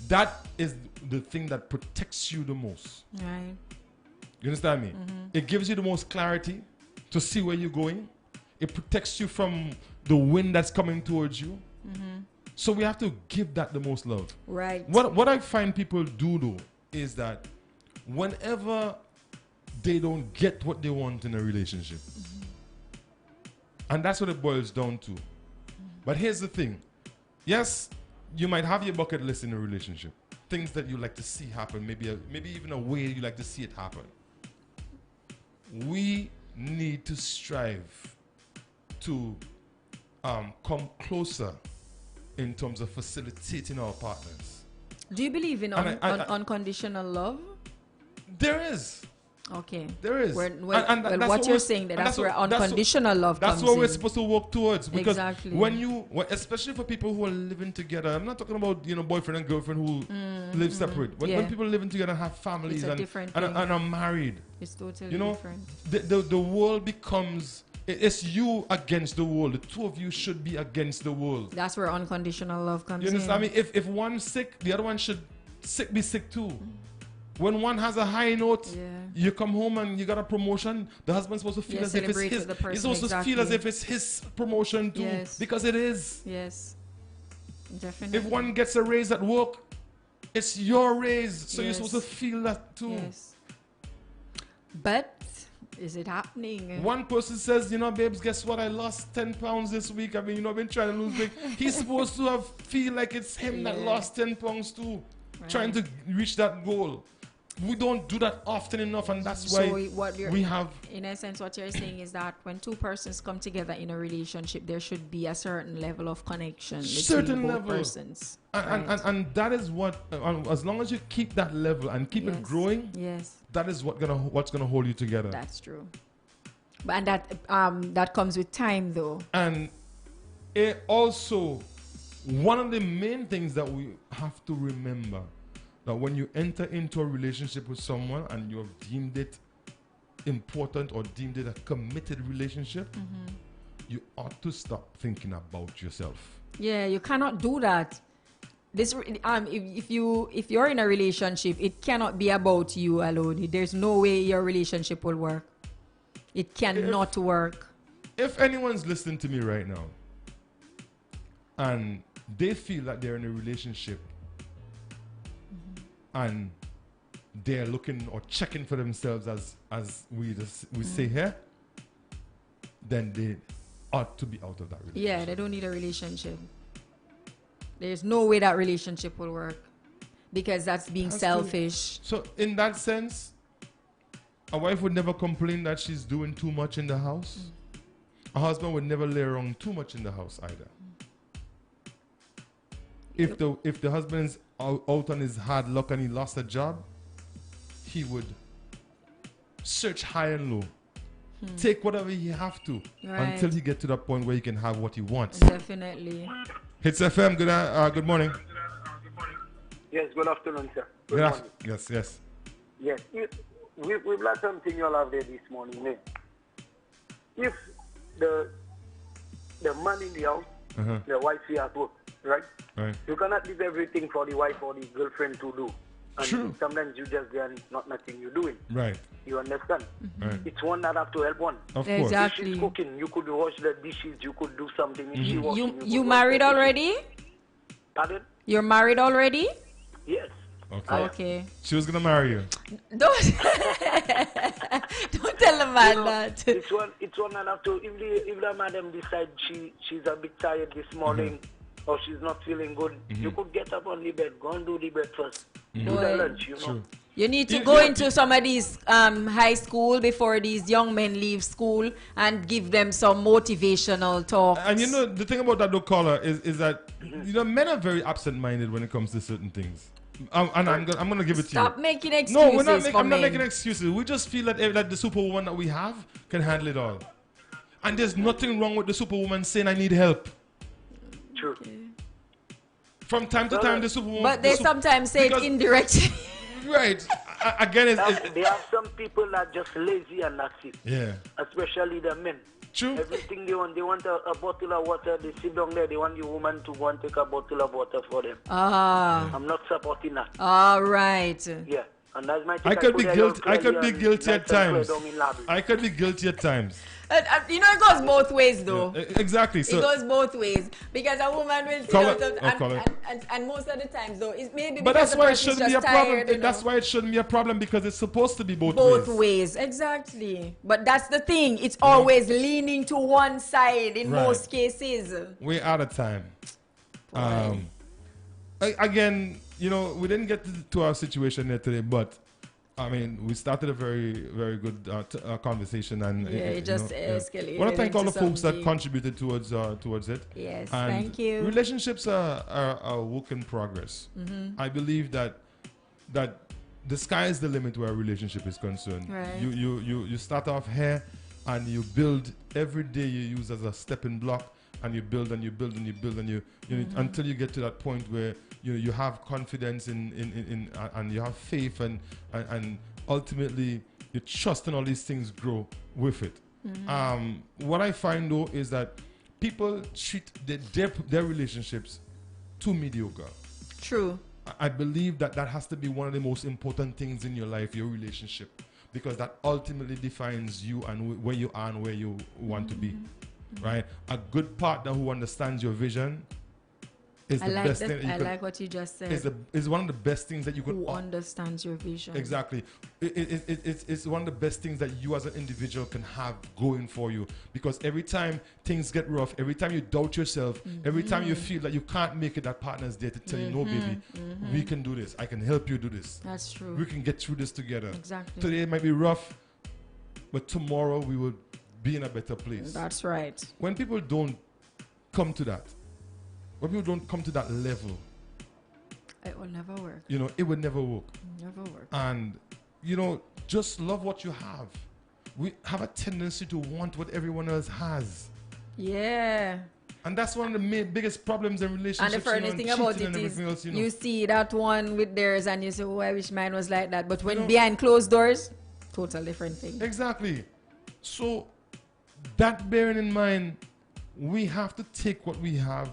That is the thing that protects you the most. Right. You understand me? It gives you the most clarity to see where you're going. It protects you from the wind that's coming towards you. So we have to give that the most love. Right. What I find people do though is that whenever they don't get what they want in a relationship. And that's what it boils down to. But here's the thing. Yes, you might have your bucket list in a relationship. things that you like to see happen, maybe even a way you like to see it happen. We need to strive to come closer in terms of facilitating our partners. Do you believe in unconditional love? There is. Okay. There is. What you're saying, that's where unconditional love comes in. That's what we're supposed to work towards. Because exactly. Especially for people who are living together, I'm not talking about boyfriend and girlfriend who live separate. When people living together and have families and are married, it's totally different. The world becomes, it's you against the world. The two of you should be against the world. That's where unconditional love comes in. You understand? I mean, if one's sick, the other one should be sick too. When one has a high note, you come home and you got a promotion. The husband's supposed to feel as if it's his. He's supposed to feel as if it's his promotion too, because it is. Yes, definitely. If one gets a raise at work, it's your raise, so you're supposed to feel that too. Yes. But is it happening? One person says, babes, guess what? I lost 10 pounds this week. I mean, I've been trying to lose weight. He's supposed to feel like it's him that lost 10 pounds too, trying to reach that goal. We don't do that often enough, and that's why we have... In essence, what you're saying is that when two persons come together in a relationship, there should be a certain level of connection between both persons. And that is what... as long as you keep that level and keep it growing, that is what's gonna hold you together. That's true. And that comes with time, though. And it also... One of the main things that we have to remember, that when you enter into a relationship with someone and you have deemed it important or deemed it a committed relationship, you ought to stop thinking about yourself. Yeah, you cannot do that. This if you're in a relationship, it cannot be about you alone. There's no way your relationship will work. It cannot work. If anyone's listening to me right now and they feel that they're in a relationship and they're looking or checking for themselves, as we say here, then they ought to be out of that relationship. Yeah, they don't need a relationship. There's no way that relationship will work, because that's being selfish. So in that sense, a wife would never complain that she's doing too much in the house. A husband would never lay around too much in the house either. If the husband's out on his hard luck and he lost a job, he would search high and low, take whatever he have to until he get to that point where he can have what he wants. Definitely. Hitz FM, good morning. Yes, good afternoon, sir. Good morning. Yes. Yes, we've learned something you all have there this morning, man. If the man in the house, the wife here at work, right? You cannot leave everything for the wife or the girlfriend to do. And True. sometimes you just there and nothing you're doing. Right. You understand? Right. It's one that have to help one. Of course. Exactly. If she's cooking, you could wash the dishes, you could do something. If she washing, You married already? Pardon? You're married already? Yes. Okay. She was gonna marry you. Don't tell the man that. It's one that have to. If the madam decides she's a bit tired this morning, or she's not feeling good, you could get up on the bed, go and do the bed first. Do the lunch, you know. True. You need to go into some of these high school before these young men leave school and give them some motivational talk. And the thing about that, though, caller, is that men are very absent-minded when it comes to certain things. And I'm gonna give it to you. Stop making excuses. No, I'm not making excuses. We just feel that the superwoman that we have can handle it all, and there's nothing wrong with the superwoman saying I need help. True. From time to time, the superwoman. But they sometimes say it indirectly. Right. Again, they have some people that are just lazy and that's it. Yeah. Especially the men. True. Everything they want a bottle of water. They sit down there. They want the woman to go and take a bottle of water for them. I'm not supporting that. All right. Yeah. And that's my I could be guilty. I could be guilty at times. I could be guilty at times. It goes both ways, though. Yeah, exactly. So it goes both ways, because a woman will see and most of the times, though, it's maybe. But that's why it shouldn't be a problem. That's why it shouldn't be a problem, because it's supposed to be both ways. Exactly. But that's the thing. It's always leaning to one side in most cases. We're out of time. again, you know, we didn't get to our situation there today, but I mean, we started a very, very good conversation, and it just escalated. I want to thank all the folks that contributed towards it. Yes, and thank you. Relationships are a work in progress. I believe that the sky is the limit where a relationship is concerned. Right. You start off here, and you build every day. You use as a stepping block, and you build and you build and you build and you until you get to that point where you have confidence in and you have faith and ultimately you trust, and all these things grow with it. What I find though is that people treat their relationships too mediocre. True. I believe that has to be one of the most important things in your life, your relationship, because that ultimately defines you and where you are and where you want to be. Right? A good partner who understands your vision is the best thing. I like what you just said. Is one of the best things that you could. Who understands your vision? Exactly. It's one of the best things that you as an individual can have going for you, because every time things get rough, every time you doubt yourself, every time you feel that you can't make it, that partner's there to tell you, no, baby, we can do this. I can help you do this. That's true. We can get through this together. Exactly. Today it might be rough, but tomorrow we will be in a better place. That's right. When people don't come to that, when people don't come to that level, it will never work. You know, it would never work. Never work. And, you know, just love what you have. We have a tendency to want what everyone else has. Yeah. And that's one of the biggest problems in relationships. And the funny thing about it is, else, you see that one with theirs and you say, oh, I wish mine was like that. But when behind closed doors, total different thing. Exactly. So, that bearing in mind, we have to take what we have,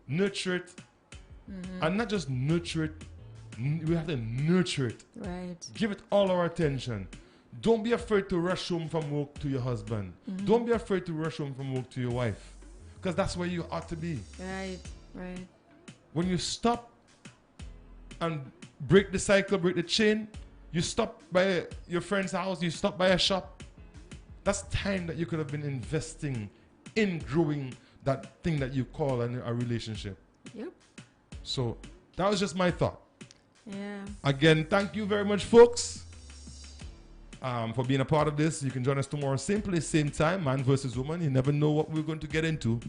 nurture it, and not just nurture it, we have to nurture it. Right. Give it all our attention. Don't be afraid to rush home from work to your husband. Don't be afraid to rush home from work to your wife, because that's where you ought to be. Right, right. When you stop and break the cycle, break the chain, you stop by your friend's house, you stop by a shop, that's time that you could have been investing in growing that thing that you call a relationship. Yep. So that was just my thought. Yeah. Again, thank you very much, folks, for being a part of this. You can join us tomorrow, same place, same time, man versus woman. You never know what we're going to get into,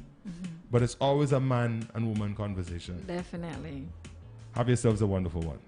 but it's always a man and woman conversation. Definitely. Have yourselves a wonderful one.